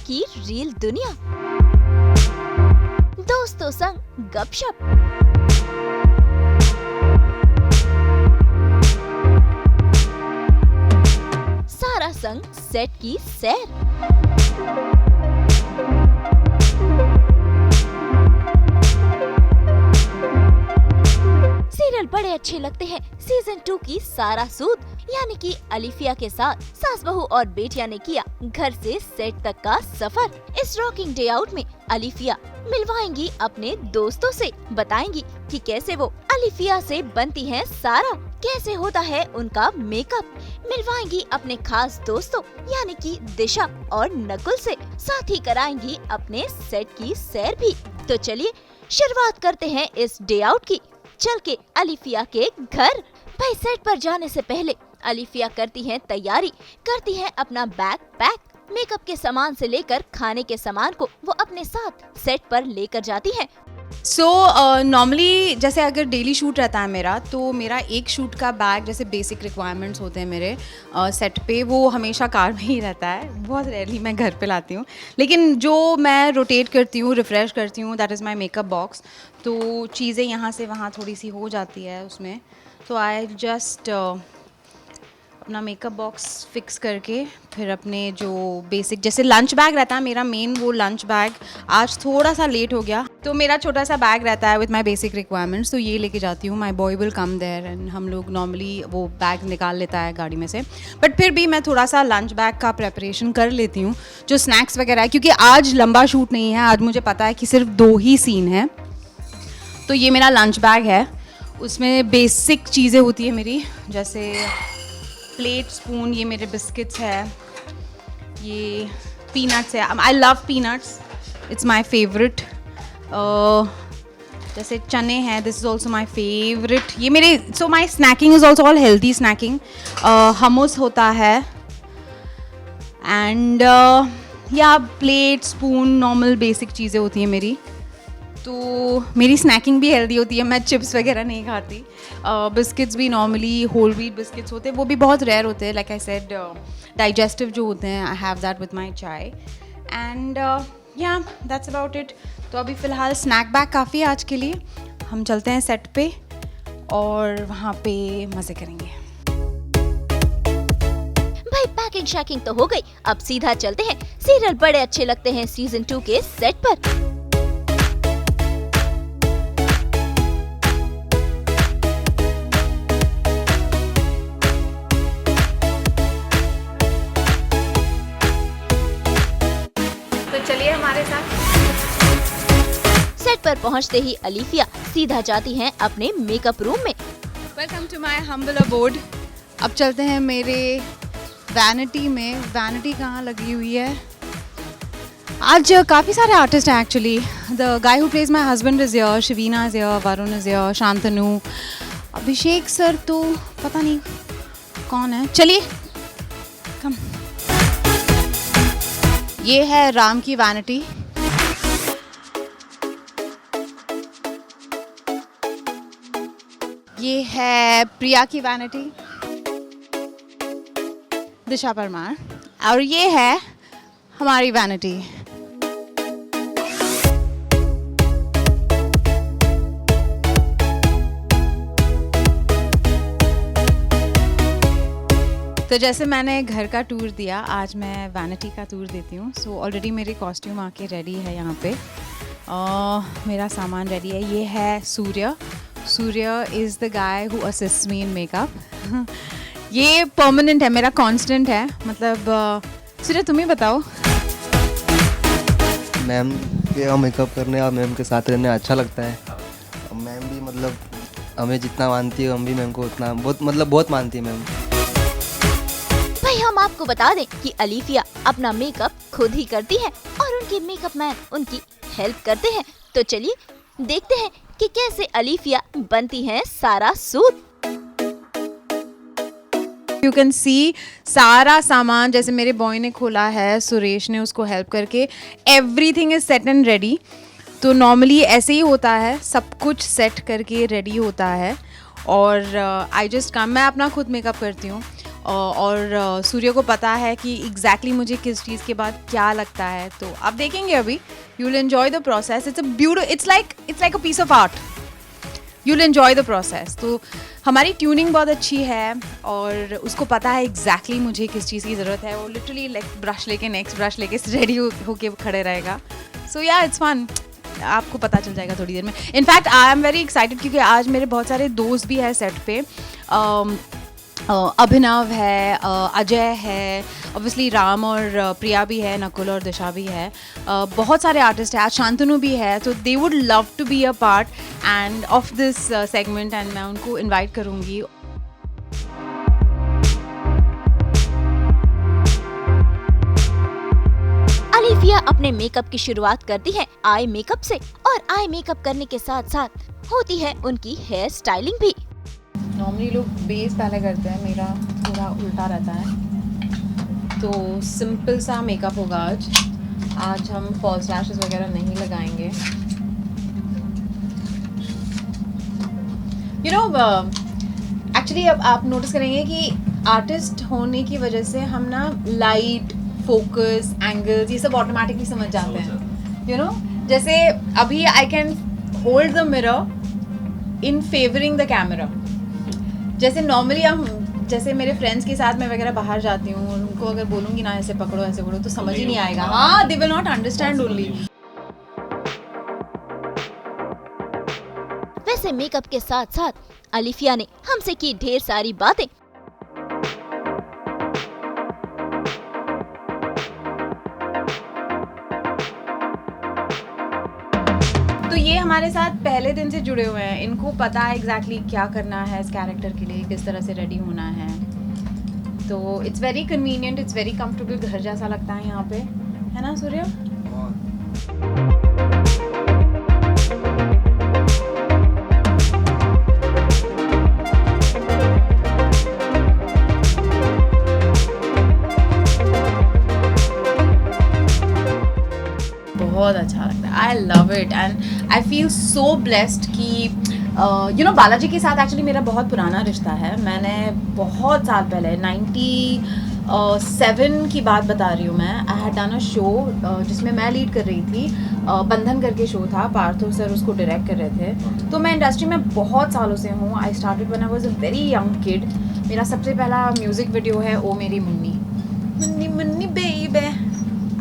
की रील दुनिया, दोस्तों संग गपशप, सारा संग सेट की सैर। सीरियल बड़े अच्छे लगते हैं सीजन 2 की सारा सूद, यानी कि अलिफिया के साथ सास बहू और बेटिया ने किया घर से सेट तक का सफर। इस रॉकिंग डे आउट में अलिफिया मिलवाएंगी अपने दोस्तों से, बताएंगी कि कैसे वो अलिफिया से बनती हैं सारा, कैसे होता है उनका मेकअप, मिलवाएंगी अपने खास दोस्तों यानी कि दिशा और नकुल से, साथ ही कराएंगी अपने सेट की सैर भी। तो चलिए शुरुआत करते हैं इस डे आउट की। चल के अलिफिया के घर। भाई सेट पर जाने से पहले अलिफिया करती हैं तैयारी, करती हैं अपना बैग पैक, मेकअप के सामान से लेकर खाने के सामान को वो अपने साथ सेट पर लेकर जाती हैं। नॉर्मली जैसे अगर डेली शूट रहता है मेरा, तो मेरा एक शूट का बैग जैसे बेसिक रिक्वायरमेंट्स होते हैं मेरे सेट पे, वो हमेशा कार में ही रहता है। बहुत रेयरली मैं घर पे लाती हूँ, लेकिन जो मैं रोटेट करती हूँ, रिफ़्रेश करती हूँ, that is my makeup box. तो चीज़ें यहाँ से वहाँ थोड़ी सी हो जाती है उसमें, तो आई जस्ट अपना मेकअप बॉक्स फिक्स करके फिर अपने जो बेसिक जैसे लंच बैग रहता है मेरा मेन, वो लंच बैग आज थोड़ा सा लेट हो गया, तो मेरा छोटा सा बैग रहता है विद माय बेसिक रिक्वायरमेंट्स, तो ये लेके जाती हूँ। My boy will come there and हम लोग नॉर्मली वो बैग निकाल लेता है गाड़ी में से, बट फिर भी मैं थोड़ा सा लंच बैग का प्रेपरेशन कर लेती हूँ, जो स्नैक्स वगैरह है, क्योंकि आज लंबा शूट नहीं है, आज मुझे पता है कि सिर्फ 2 ही सीन है। तो ये मेरा लंच बैग है, उसमें बेसिक चीज़ें होती है मेरी, जैसे प्लेट, स्पून, ये मेरे बिस्किट्स है, ये पीनट्स है, I love peanuts, it's my favourite. जैसे चने हैं, this is also my favourite. ये मेरे so my snacking is also all healthy snacking. Hummus होता है एंड या प्लेट, स्पून, नॉर्मल बेसिक चीज़ें होती हैं मेरी। तो मेरी स्नैकिंग भी हेल्दी होती है, मैं चिप्स वगैरह नहीं खाती। बिस्किट्स भी नॉर्मली होल व्हीट बिस्किट्स होते हैं, वो भी बहुत रेयर होते हैं, लाइक आई सेड डाइजेस्टिव जो होते हैं, I have that with my चाय एंड या दैट्स अबाउट इट। तो अभी फ़िलहाल स्नैक बैग काफ़ी है आज के लिए। हम चलते हैं सेट पे और वहाँ पे मज़े करेंगे। भाई पैकिंग शैकिंग तो हो गई, अब सीधा चलते हैं सीरियल बड़े अच्छे लगते हैं सीजन 2 के सेट पर। चलिए हमारे साथ। सेट पर पहुंचते ही अलिफिया सीधा जाती हैं अपने मेकअप रूम में। Welcome to my humble abode. अब चलते हैं मेरे वैनिटी में। वैनिटी कहाँ लगी हुई है? आज काफ़ी सारे आर्टिस्ट हैं actually. The guy who plays my husband is here, Shivina is here, Varun is here, Shantanu, Abhishek sir तो पता नहीं कौन है। चलिए कम। ये है राम की वैनिटी। ये है प्रिया की वैनिटी, दिशा परमार, और ये है हमारी वैनिटी। तो जैसे मैंने घर का टूर दिया, आज मैं वैनिटी का टूर देती हूँ। सो ऑलरेडी मेरी कॉस्ट्यूम आके रेडी है यहाँ पे, मेरा सामान रेडी है। ये है Surya. Surya is the guy who assist me in makeup. ये परमानेंट है, मेरा कांस्टेंट है। मतलब सूर्य तुम ही बताओ। मैम के मेकअप करने और मैम के साथ रहने अच्छा लगता है। मैम भी मतलब हमें जितना मानती है, हम भी मैम को उतना बहुत मानती है मैम। भाई हम आपको बता दें कि अलिफिया अपना मेकअप खुद ही करती है और उनके मेकअप मैन उनकी हेल्प करते हैं। तो चलिए देखते हैं कि कैसे अलिफिया बनती हैं सारा सूद। यू कैन सी सारा सामान जैसे मेरे बॉय ने खोला है, सुरेश ने उसको हेल्प करके, everything is set and ready. तो नॉर्मली ऐसे ही होता है, सब कुछ सेट करके रेडी होता है। और आई जस्ट कम, मैं अपना खुद मेकअप करती हूँ और सूर्य को पता है कि एग्जैक्टली मुझे किस चीज़ के बाद क्या लगता है, तो आप देखेंगे अभी, you will enjoy the process. It's like a piece of art. You will enjoy the process. तो हमारी ट्यूनिंग बहुत अच्छी है और उसको पता है एग्जैक्टली मुझे किस चीज़ की ज़रूरत है. वो लिटरली लाइक ब्रश लेके नेक्स्ट ब्रश लेके रेडी होके खड़े रहेगा. सो या इट्स फन. आपको पता चल जाएगा थोड़ी देर में. In fact I am very excited क्योंकि आज मेरे बहुत सारे दोस्त भी हैं सेट पे. अभिनव है, अजय है, ऑब्वियसली राम और प्रिया भी है, नकुल और दिशा भी है, बहुत सारे आर्टिस्ट हैं. आज शांतनु भी है. तो they would love to be a part and of this segment and मैं उनको इनवाइट करूँगी. अलिफिया अपने मेकअप की शुरुआत करती है आई मेकअप से और आई मेकअप करने के साथ साथ होती है उनकी हेयर स्टाइलिंग भी. नॉर्मली लोग बेस पहले करते हैं, मेरा थोड़ा उल्टा रहता है. तो सिंपल सा मेकअप होगा आज. आज हम फॉल्स लैशेस वगैरह नहीं लगाएंगे. यू नो एक्चुअली अब आप नोटिस करेंगे कि आर्टिस्ट होने की वजह से हम ना लाइट, फोकस, एंगल्स ये सब ऑटोमेटिकली समझ जाते हैं. यू नो जैसे अभी I can hold the mirror in favouring the camera. जैसे नॉर्मली हम जैसे मेरे फ्रेंड्स के साथ मैं वगैरह बाहर जाती हूँ और उनको अगर बोलूँगी ना ऐसे पकड़ो तो समझ ही नहीं आएगा. हाँ, they will not understand only. वैसे मेकअप के साथ साथ अलिफिया ने हमसे की ढेर सारी बातें. तो ये हमारे साथ पहले दिन से जुड़े हुए हैं. इनको पता है एग्जैक्टली क्या करना है इस कैरेक्टर के लिए, किस तरह से रेडी होना है. तो it's very convenient, it's very comfortable. घर जैसा लगता है यहाँ पे, है ना सूर्य? बहुत अच्छा लगता है. I love it and I feel so blessed कि यू नो बालाजी के साथ एक्चुअली मेरा बहुत पुराना रिश्ता है. मैंने बहुत साल पहले 97 की बात बता रही हूँ मैं. I had done a show जिसमें मैं लीड कर रही थी. बंधन करके शो था, पार्थो सर उसको डायरेक्ट कर रहे थे. तो मैं इंडस्ट्री में बहुत सालों से हूँ. I started when I was a very young kid. मेरा सबसे पहला म्यूज़िक वीडियो है ओ मेरी मुन्नी, मुन्नी मुन्नी बेबी.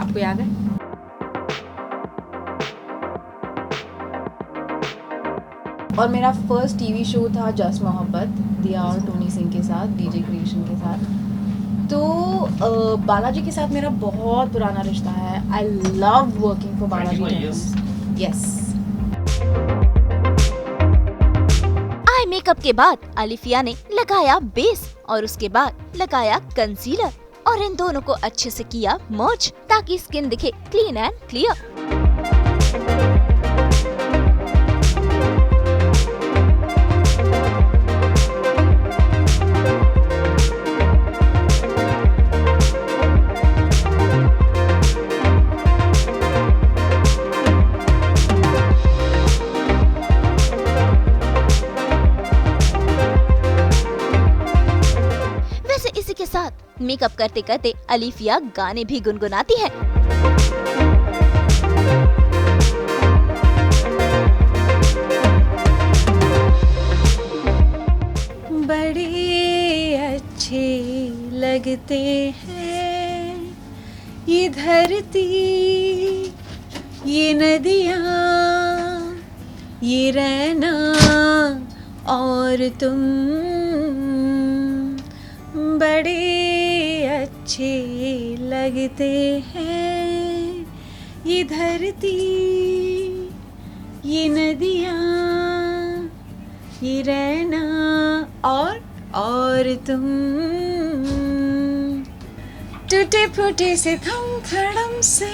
आपको याद है? और मेरा फर्स्ट टीवी शो था जस्ट मोहब्बत, दिया और टोनी सिंह के साथ, डीजे क्रिएशन के साथ. तो बालाजी के साथ मेरा बहुत पुराना रिश्ता है. I love working for Balaji. Yes. Eye makeup के बाद अलिफिया ने लगाया बेस और उसके बाद लगाया कंसीलर और इन दोनों को अच्छे से किया मर्ज ताकि स्किन दिखे क्लीन एंड क्लियर. मेकअप करते करते अलिफिया गाने भी गुनगुनाती है. बड़े अच्छे लगते हैं ये धरती, ये नदियाँ, ये रहना और तुम. बड़े अच्छे लगते हैं ये धरती, ये नदियाँ, ये रहना और तुम. टूटे फूटे से थम खड़म से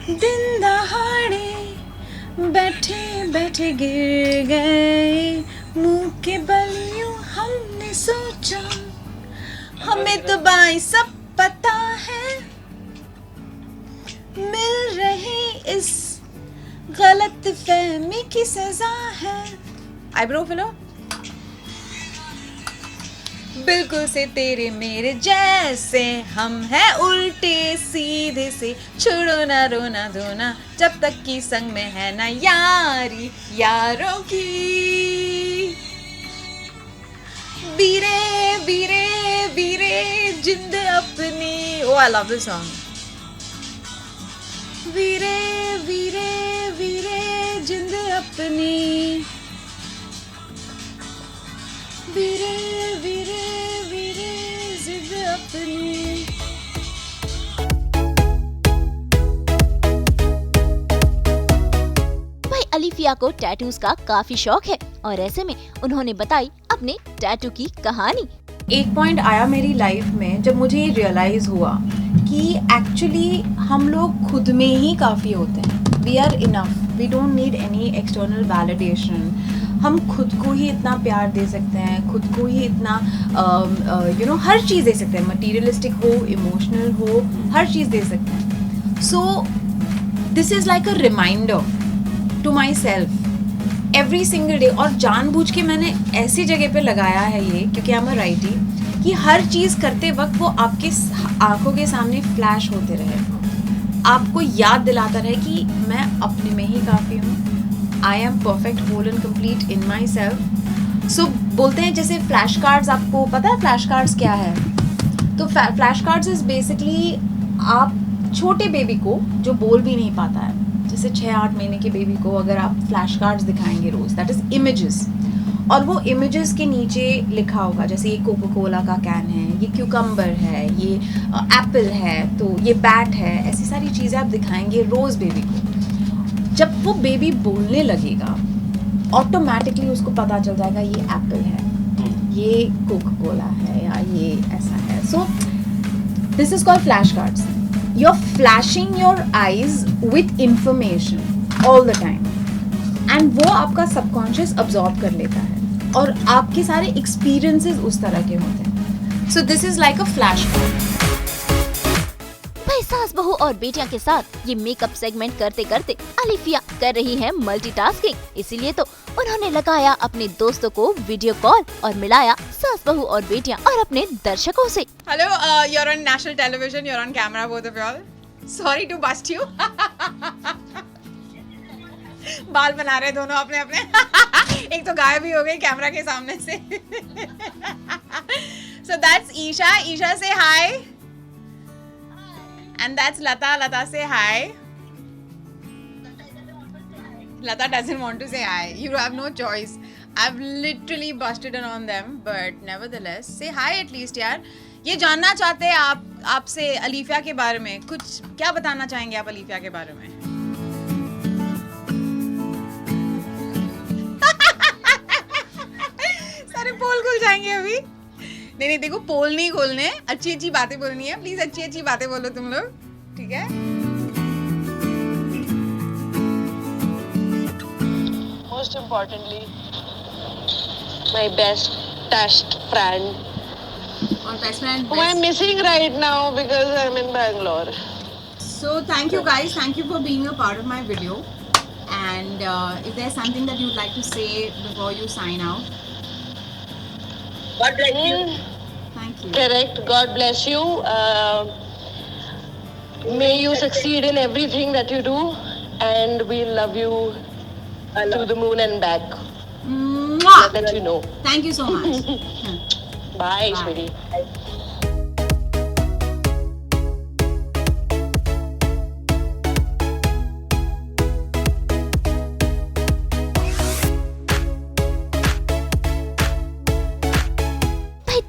दिन दहाड़े बैठे बैठे गिर गए मुंह के बल. यूं हमने सोचा हमें तो बाई सब पता है, मिल रही इस गलत फहमी की सजा है. आईब्रो फिलो. बिल्कुल से तेरे मेरे जैसे, हम हैं उल्टे सीधे से, छोड़ो ना रोना धोना जब तक कि संग में है ना यारी यारों की। वीरे वीरे वीरे जिंद अपनी, ओ आई लव दिस सॉन्ग। वीरे वीरे वीरे जिंद अपनी, वीरे वीरे वीरे जिंद अपनी। भाई अलीफिया को टैटूज का काफी शौक है और ऐसे में उन्होंने बताई अपने टैटू की कहानी। एक पॉइंट आया मेरी लाइफ में जब मुझे ये रियलाइज़ हुआ कि एक्चुअली हम लोग खुद में ही काफ़ी होते हैं। We are enough, we don't need any external validation. हम खुद को ही इतना प्यार दे सकते हैं, खुद को ही इतना हर चीज़ दे सकते हैं, मटीरियलिस्टिक हो, इमोशनल हो, हर चीज़ दे सकते हैं। So this is like a reminder to myself every single day. और जानबूझ के मैंने ऐसी जगह पे लगाया है ये, क्योंकि आई एम अ राइटी, कि हर चीज़ करते वक्त वो आपके आंखों के सामने फ्लैश होते रहे, आपको याद दिलाता रहे कि मैं अपने में ही काफ़ी हूँ, I am perfect whole and complete in myself. So बोलते हैं जैसे फ्लैश कार्ड्स, आपको पता है फ्लैश कार्ड्स क्या है? तो फ्लैश कार्ड्स इज़ बेसिकली आप छोटे बेबी को जो बोल भी नहीं पाता है, जैसे 6-8 महीने के बेबी को अगर आप फ्लैश कार्ड्स दिखाएंगे रोज़, दैट इज़ इमेजेस, और वो इमेजेस के नीचे लिखा होगा, जैसे ये कोको कोला का कैन है, ये क्यूकम्बर है, ये एप्पल है, तो ये बैट है, ऐसी सारी चीज़ें आप दिखाएंगे रोज़ बेबी को। जब वो बेबी बोलने लगेगा ऑटोमेटिकली उसको पता चल जाएगा ये एप्पल है, ये कोको कोला है, या ये ऐसा है। सो this is called flash cards. You're flashing your eyes with information all the time, and वो आपका सबकॉन्शियस अब्जॉर्ब कर लेता है और आपके सारे एक्सपीरियंसेस उस तरह के होते हैं। So this is like a flash card. भाई सास बहू और बेटियां के साथ ये मेकअप सेगमेंट करते करते अलीफिया कर रही है मल्टीटास्किंग, इसीलिए तो उन्होंने लगाया अपने दोस्तों को वीडियो कॉल और मिलाया सास बहू और बेटियां और अपने दर्शकों से। Hello, you're on national television, you're on camera, both of y'all. Sorry to bust you. बाल बना रहे दोनों अपने अपने। एक तो गायब भी हो गई कैमरा के सामने से। So that's Isha. Isha say hi. And that's Lata. Lata say hi. Lata doesn't want to say hi. You have no choice. I've literally busted in on them, but nevertheless, say hi at least यार। ये जानना चाहते हैं आपसे अलीफिया के बारे में, कुछ क्या बताना चाहेंगे आप अलीफिया के बारे में? सारे पोल खुल जाएंगे अभी। नहीं देखो, पोल नहीं खोलने, अच्छी अच्छी बातें बोलनी है, प्लीज अच्छी अच्छी बातें बोलो तुम लोग, ठीक है? Most importantly, my best friend, और best friend, who I'm missing right now because I'm in Bangalore. So thank you guys, thank you for being a part of my video. And if there's something that you'd like to say before you sign out. God bless you. Thank you. Correct. God bless you. May you succeed in everything that you do, and we love you to the moon and back. Mwah! Let you know. Thank you so much. Bye, Bye. sweetie.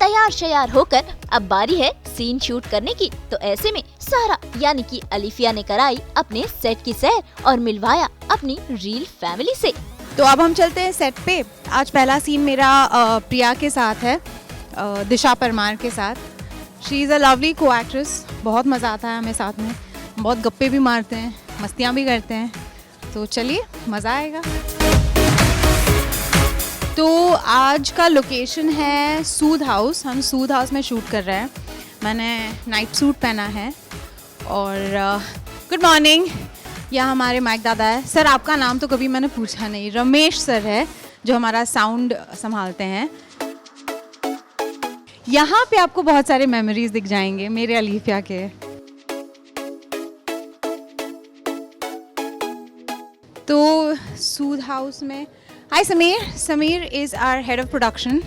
तैयार शयार होकर अब बारी है scene shoot करने की, तो ऐसे में सारा यानी कि अलीफिया ने कराई अपने सेट की सैर और मिलवाया अपनी रियल फैमिली से। तो अब हम चलते हैं सेट पे। आज पहला सीन मेरा प्रिया के साथ है, दिशा परमार के साथ। शी इज़ अ लवली को एक्ट्रेस, बहुत मज़ा आता है हमें साथ में, बहुत गप्पे भी मारते हैं, मस्तियाँ भी करते हैं, तो चलिए मज़ा आएगा। तो आज का लोकेशन है सूद हाउस, हम सूद हाउस में शूट कर रहे हैं। मैंने नाइट सूट पहना है और गुड मॉर्निंग, यहाँ हमारे माइक दादा है। सर आपका नाम तो कभी मैंने पूछा नहीं, रमेश सर है जो हमारा साउंड संभालते हैं। यहाँ पे आपको बहुत सारे मेमोरीज दिख जाएंगे मेरे अलीफिया के। तो सूद हाउस में, hi Sameer, Sameer is our head of production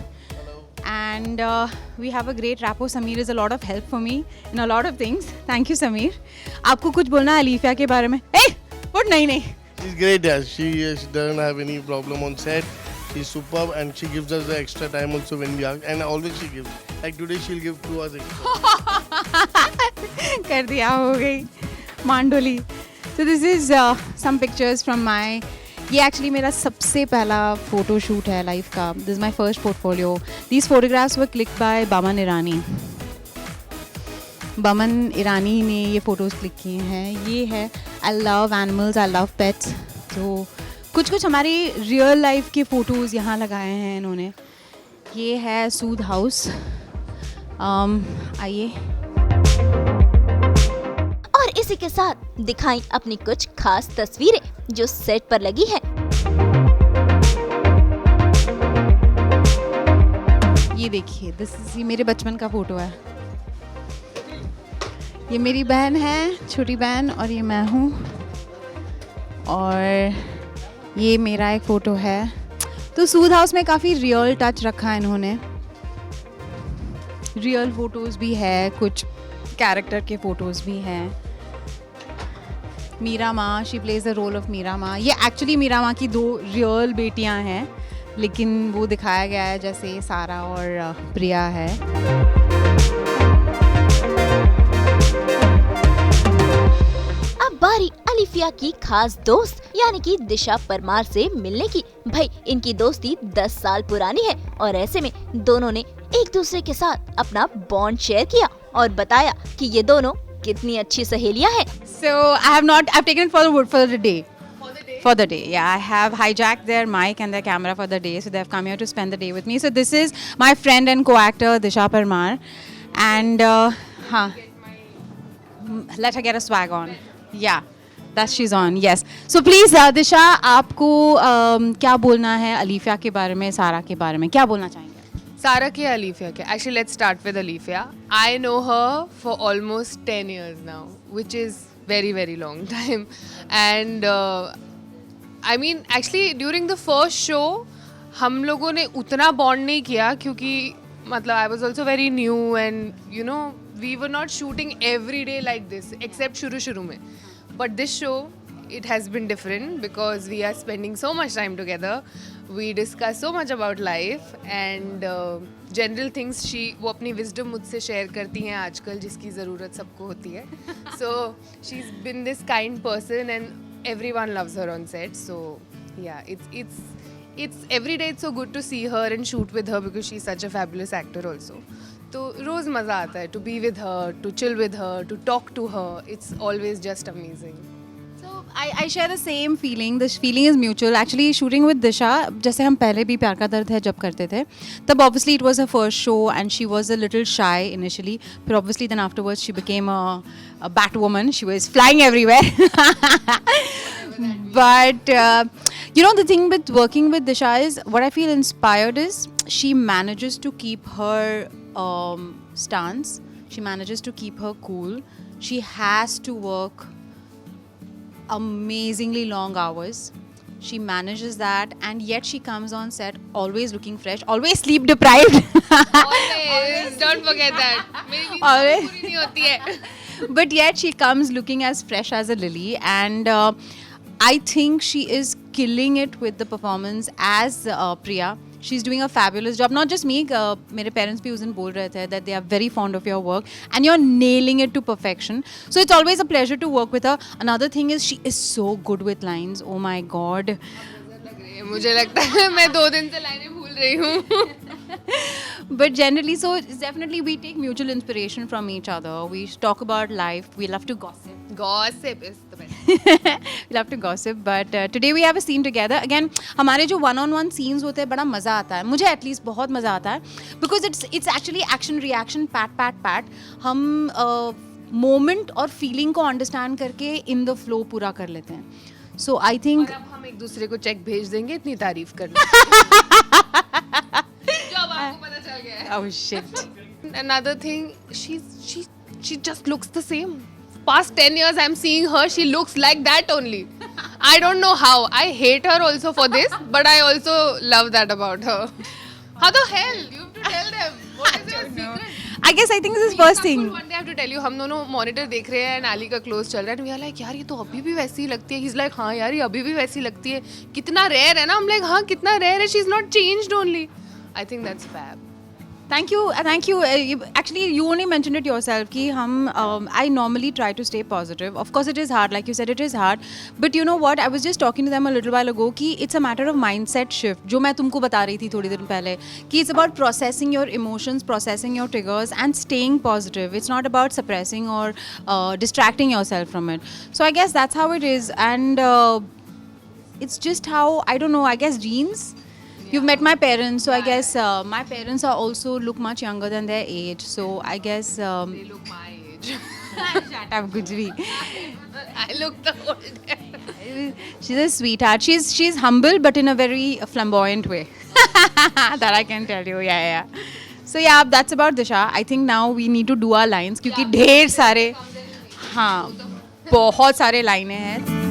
and we have a great rapport. Sameer is a lot of help for me in a lot of things. Thank you, Sameer. आपको कुछ बोलना है अलीफिया के बारे में? Hey, what? नहीं. She's great, yeah. She doesn't have any problem on set. She's superb and she gives us the extra time also when we are, and always she gives. Like today she'll give 2 hours extra. कर दिया, हो गई Mandoli. So this is some pictures from my, ये actually मेरा सबसे पहला photo shoot है life का. This is my first portfolio. These photographs were clicked by Boman Irani. Boman Irani ने ये फ़ोटोज़ क्लिक किए हैं. ये है I love animals, I love pets. तो कुछ कुछ हमारी रियल लाइफ के फ़ोटोज़ यहाँ लगाए हैं इन्होंने. ये है सूद हाउस. आइए. और इसी के साथ दिखाई अपनी कुछ खास तस्वीरें जो सेट पर लगी हैं. ये देखिए, ये मेरे बचपन का फोटो है. ये मेरी बहन है, छोटी बहन, और ये मैं हूँ. और ये मेरा एक फ़ोटो है. तो सूद हाउस में काफ़ी रियल टच रखा है इन्होंने. रियल फ़ोटोज़ भी है, कुछ कैरेक्टर के फ़ोटोज़ भी हैं. मीरा माँ, she plays the role of Meera माँ. ये एक्चुअली मीरा माँ की 2 रियल बेटियाँ हैं, लेकिन वो दिखाया गया है जैसे सारा और प्रिया है. अब बारी अलीफिया की खास दोस्त यानी कि दिशा परमार से मिलने की. भाई इनकी दोस्ती 10 साल पुरानी है और ऐसे में दोनों ने एक दूसरे के साथ अपना बॉन्ड शेयर किया और बताया कि ये दोनों कितनी अच्छी सहेलियां हैं. So I've taken it for the day. For the day, yeah. I have hijacked their mic and their camera for the day, so they've come here to spend the day with me. So this is my friend and co-actor Disha Parmar, and let her get a swag on. Yeah, that she's on. Yes. So please, Disha, आपको क्या बोलना है अलीफिया के बारे में, सारा के बारे में, क्या बोलना चाहेंगे? Sara ke Alifia ke. Actually, let's start with Alifia. I know her for almost 10 years now, which is very, very long time. And I mean, actually, during the first show, हम लोगों ने उतना bond नहीं किया क्योंकि मतलब I was also very new and you know we were not shooting every day like this except शुरू में. But this show, it has been different because we are spending so much time together. We discuss so much about life and general things. वो अपनी wisdom मुझसे share करती हैं आजकल जिसकी ज़रूरत सबको होती है. So she's been this kind person and everyone loves her on set. So yeah, it's every day it's so good to see her and shoot with her because she's such a fabulous actor also. तो रोज़ मज़ा आता है to be with her, to chill with her, to talk to her. It's always just amazing. I share the same feeling. This feeling is mutual. Actually, shooting with Disha, जैसे हम पहले भी प्यार का दर्द है जब करते थे, तब obviously it was her first show and she was a little shy initially. But obviously then afterwards she became a Batwoman. She was flying everywhere. But you know the thing with working with Disha is what I feel inspired is she manages to keep her stance. She manages to keep her cool. She has to work amazingly long hours. She manages that and yet she comes on set always looking fresh, always sleep deprived. Always, don't forget that. मेरी नींद Always. पूरी नहीं होती है. But yet she comes looking as fresh as a lily and I think she is killing it with the performance as Priya. She's doing a fabulous job. Not just me, मेरे parents भी उस दिन बोल रहे थे that they are very fond of your work and you're nailing it to perfection. So it's always a pleasure to work with her. Another thing is she is so good with lines. Oh my God. मुझे लगता है मैं 2 दिन से लाइनें भूल रही हूँ. But generally, so it's definitely we take mutual inspiration from each other. We talk about life. We love to gossip. Gossip is the best. We love to gossip, but today we have a scene together. Again, हमारे जो one-on-one scenes होते हैं बड़ा मज़ा आता है. मुझे at least बहुत मज़ा आता है because it's actually action reaction pat. हम moment और feeling को understand करके in the flow पूरा कर लेते हैं. So I think और अब हम एक दूसरे को चेक भेज देंगे इतनी तारीफ करने. जो अब आपको पता चल गया है. oh shit. And another thing, she just looks the same. Past 10 years I'm seeing her, she looks like that only. I don't know how. I hate her also for this, but I also love that about her. How the hell? You have to tell them. What is your secret? I guess I think this is first thing. One day I have to tell you, हम दोनों monitor देख रहे हैं and Ali का close चल रहा है and we are like यार ये तो अभी भी वैसी ही लगती है. He's like हाँ यार ये अभी भी वैसी लगती है. कितना रेयर है ना. I'm like हाँ कितना रेयर है. She's not changed only. I think that's fab. Thank you. Actually, you only mentioned it yourself कि हम I normally try to stay positive. Of course, it is hard. Like you said, it is hard. But you know what? I was just talking to them a little while ago कि it's a matter of mindset shift. जो मैं तुमको बता रही थी थोड़ी देर पहले कि it's about processing your emotions, processing your triggers, and staying positive. It's not about suppressing or distracting yourself from it. So I guess that's how it is, and it's just how I don't know. I guess genes. You've met my parents, so I guess my parents are also look much younger than their age. So I guess They look my age. shut up, कुछ भी. I look the older. She's a sweetheart. She's humble, but in a very flamboyant way. That I can tell you. Yeah. So yeah, that's about Disha. I think now we need to do our lines क्योंकि ढेर सारे हाँ बहुत सारे लाइनें हैं.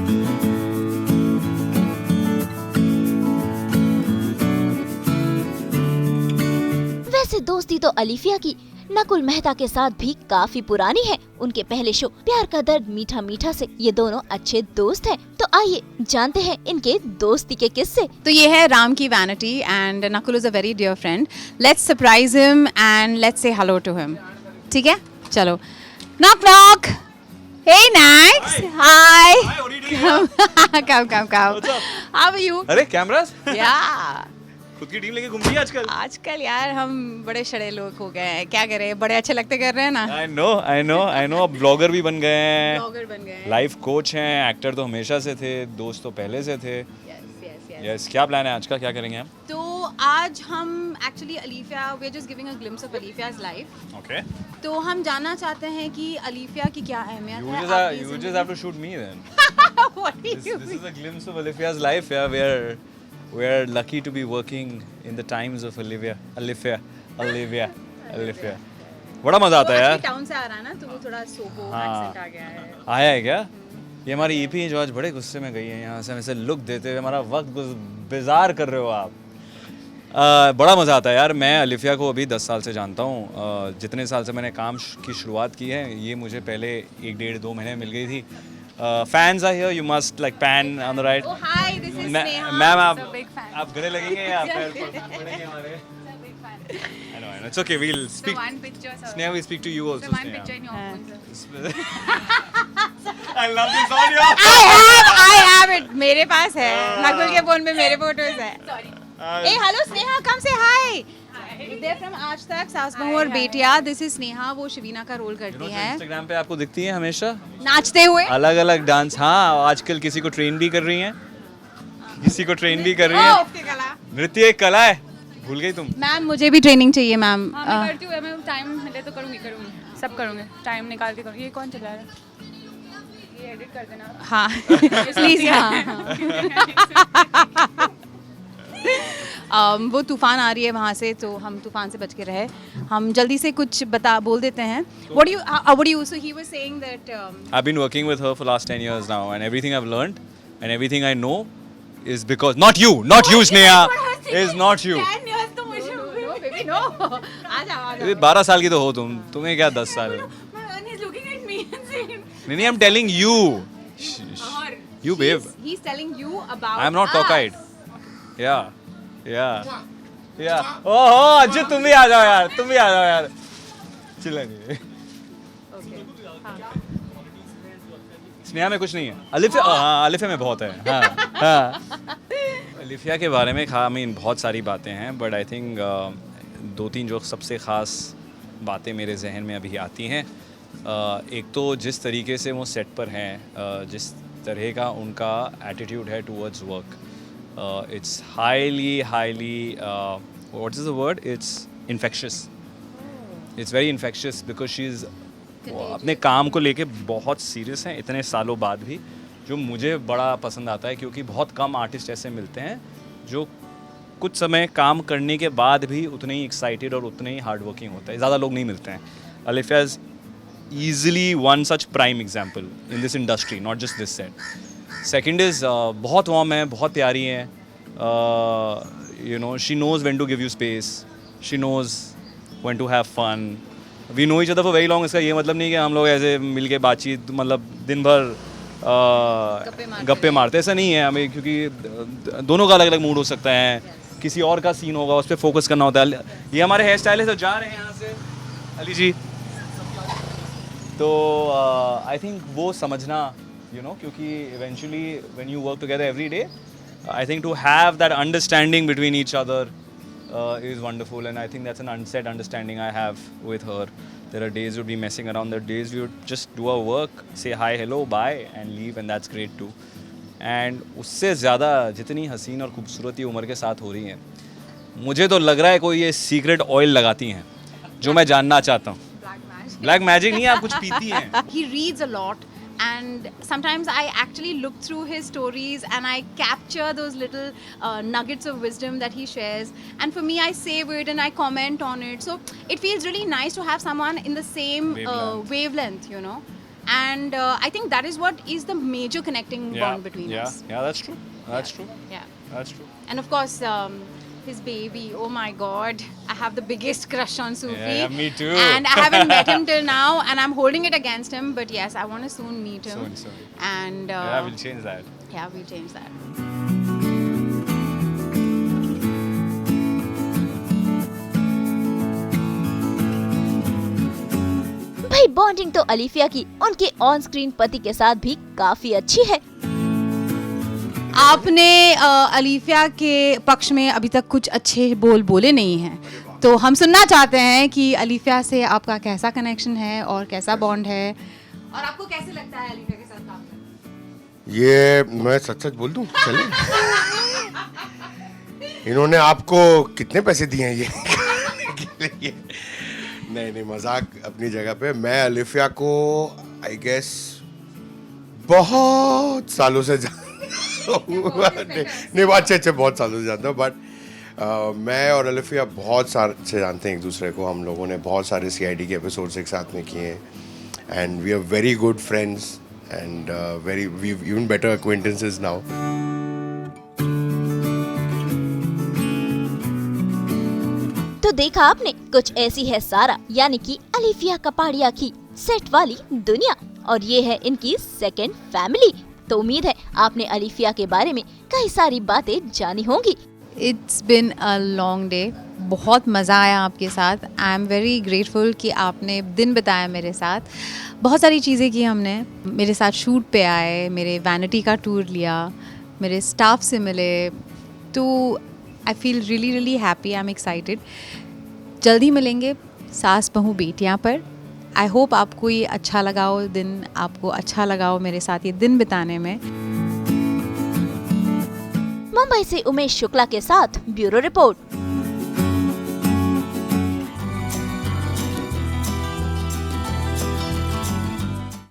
वैसे दोस्ती तो अलीफिया की नकुल मेहता के साथ भी काफी पुरानी है. उनके पहले शो प्यार का दर्द मीठा मीठा से ये दोनों अच्छे दोस्त हैं. तो आइए जानते हैं इनके दोस्ती के किस्से. तो ये है राम की vanity and Nakul is a very dear friend. Let's surprise him and let's say hello to him. ठीक है चलो. Knock knock. Hey Nax. Hi. Hi, what are you doing? Come. What's up? How are you? अरे cameras Yeah. खुद की team लेके घूम रही है आजकल. आजकल यार हम बड़े शड़े लोग हो गए हैं. क्या करें बड़े अच्छे लगते कर रहे हैं ना. I know अब ब्लॉगर भी बन गए हैं, ब्लॉगर बन गए हैं. लाइफ कोच हैं, एक्टर तो हमेशा से थे, दोस्त तो पहले से थे. यस क्या प्लान है आज का, क्या करेंगे हम? तो आज हम actually Alifiya we are just giving a glimpse of अलीफिया's लाइफ. ओके तो हम जानना चाहते हैं कि अलीफिया की क्या अहमियत है. you just have to shoot me then. What do you This is a glimpse of Alifia's life. Yeah, we are lucky to be working in the times of Alivia. बड़ा मजा आता है यार. टाउन से आ रहा है ना तो वो थोड़ा सोबो हाँ. एक्सेंट आ गया है. आया है क्या? ये हमारी ईपी जो आज बड़े गुस्से में गई है यहाँ से, हमें से लुक देते हुए हमारा वक्त बेजार कर रहे हो आप. बड़ा मज़ा आता है यार. मैं अलिफिया को अभी 10 साल से जानता हूँ. जितने साल से मैंने काम की शुरुआत की है ये मुझे पहले 1-1.5-2 महीने मिल गई थी. Fans are here, you must like pan on the right. Oh hi, this is Sneha. Ma'am So big fan. आप गले लगेंगे या पैर पड़ेंगे हमारे? I know. It's okay. We'll speak. One picture, sir. Sneha, we speak to you also. One picture in your phone, sir. I love this audio. I have it. मेरे पास है. नकुल के फोन पे मेरे फोटोज है. Hey, hello Sneha, come say hi. They're from आज तक, सास बहू और बेटिया. This is Sneha, वो शबीना का रोल करती है. Instagram पे आपको दिखती है हमेशा नाचते हुए. अलग अलग डांस. हाँ आजकल किसी को ट्रेन भी कर रही हैं, किसी को ट्रेन भी कर रही हैं. नृत्य एक कला है. भूल गई तुम? मैम मुझे भी ट्रेनिंग चाहिए मैम. हाँ मैं करती हूँ. मैं टाइम मिले तो करूँगी सब करूँगी. टाइम निकाल के करूँगी. ये कौन चला रहा है? ये एडिट कर देना. हाँ प्लीज. हाँ वो तूफान आ रही है वहाँ से तो हम तूफान से बच के रहे. हम जल्दी से कुछ बोल देते हैं. What do you so he was saying that I've been working with her for last 10 years now and everything I've learned and everything I know is because not you Sneha, is not you. 10 years तो मुझे no baby no. आ जाओ. 12 साल की तो हो तुम, तुम्हें क्या 10 साल? And he's looking at me and saying नहीं I'm telling you. You babe. He's telling you about I'm not us. cockeyed. Yeah. ओहो अज्जू तुम भी आ जाओ यार. चिल्ला नहीं. स्नेहा में कुछ नहीं है. अलिफिया में बहुत है. हाँ. अलिफिया के बारे में बहुत सारी बातें हैं बट आई थिंक 2-3 जो सबसे ख़ास बातें मेरे जहन में अभी आती हैं. एक तो जिस तरीके से वो सेट पर हैं, जिस तरह का उनका एटीट्यूड है towards work. It's highly what is the word? It's infectious. It's very infectious because she's अपने काम को लेके बहुत सीरियस हैं इतने सालों बाद भी, जो मुझे बड़ा पसंद आता है क्योंकि बहुत कम आर्टिस्ट ऐसे मिलते हैं जो कुछ समय काम करने के बाद भी उतने ही एक्साइटेड और उतने ही हार्ड वर्किंग होता है. ज़्यादा लोग नहीं मिलते हैं. Alifiya is easily one such prime example in this industry, not just this set. Second is बहुत warm है, बहुत प्यारी है. You know, she knows when to give you space. She knows when to have fun. We know each other for very long. इसका ये मतलब नहीं कि हम लोग ऐसे मिलके बातचीत मतलब दिन भर गप्पे मारते, ऐसा नहीं है हमें, क्योंकि दोनों का अलग अलग मूड हो सकता है. किसी और का सीन होगा, उस पर फोकस करना होता है. ये हमारे हेयर स्टाइलिस्ट तो जा रहे हैं यहाँ से, अली जी. तो आई थिंक वो समझना, यू नो, क्योंकि eventually when you work together every day, I think to have that understanding between each other is wonderful, and I think that's an unsaid understanding I have with her. There are days we'd be messing around, there are days we would just do our work, say hi, hello, bye and leave, and that's great too. And उससे ज़्यादा जितनी हसीन और खूबसूरती उम्र के साथ हो रही है, मुझे तो लग रहा है कोई ये सीक्रेट ऑयल लगाती हैं जो मैं जानना चाहता हूँ. ब्लैक मैजिक नहीं है, आप कुछ पीती हैं. He reads a lot, and sometimes I actually look through his stories and I capture those little nuggets of wisdom that he shares, and for me I save it and I comment on it, so it feels really nice to have someone in the same wavelength, you know, and I think that is what is the major connecting bond between us. Yeah, that's true. That's true. Yeah. That's true. And of course, his baby, oh my god, I have the biggest crush on Sufi. Yeah, me too. And I haven't met him till now, and I'm holding it against him, but yes, I want to soon meet him. Soon. And Yeah, we'll change that. yeah, we'll change that. भाई bonding तो अलिफिया की उनके on screen पति के साथ भी काफी अच्छी है. आपने अलिफिया के पक्ष में अभी तक कुछ अच्छे बोल बोले नहीं हैं, तो हम सुनना चाहते हैं कि अलिफिया से आपका कैसा कनेक्शन है और कैसा बॉन्ड है, और आपको कैसे लगता है अलिफिया के साथ काम करना? ये मैं सच सच बोल दूं, चले. इन्होंने आपको कितने पैसे दिए हैं ये? नहीं, मजाक अपनी जगह पे. मैं अलिफिया को आई गेस बहुत सालों से नहीं अच्छे बहुत सालों से जानता हूँ, बट मैं और अलिफिया बहुत साल से जानते हैं एक दूसरे को. हम लोगों ने बहुत सारे CID के एपिसोड्स एक साथ में किए हैं, and we are very good friends and very we even better acquaintances now. तो देखा आपने, कुछ ऐसी है सारा यानी कि अलिफिया कपाड़िया की सेट वाली दुनिया, और ये है इनकी सेकंड फैमिली. तो उम्मीद है आपने अलिफिया के बारे में कई सारी बातें जानी होंगी. It's been a long day. बहुत मज़ा आया आपके साथ. आई एम वेरी ग्रेटफुल कि आपने दिन बिताया मेरे साथ. बहुत सारी चीज़ें की हमने. मेरे साथ शूट पे आए, मेरे वैनिटी का टूर लिया, मेरे स्टाफ से मिले. तो I feel really happy. I am excited. जल्दी मिलेंगे सास बहू बेटियाँ पर. आई होप आपको ये अच्छा लगा हो दिन, आपको अच्छा लगा हो मेरे साथ ये दिन बिताने में. मुंबई से उमेश शुक्ला के साथ ब्यूरो रिपोर्ट.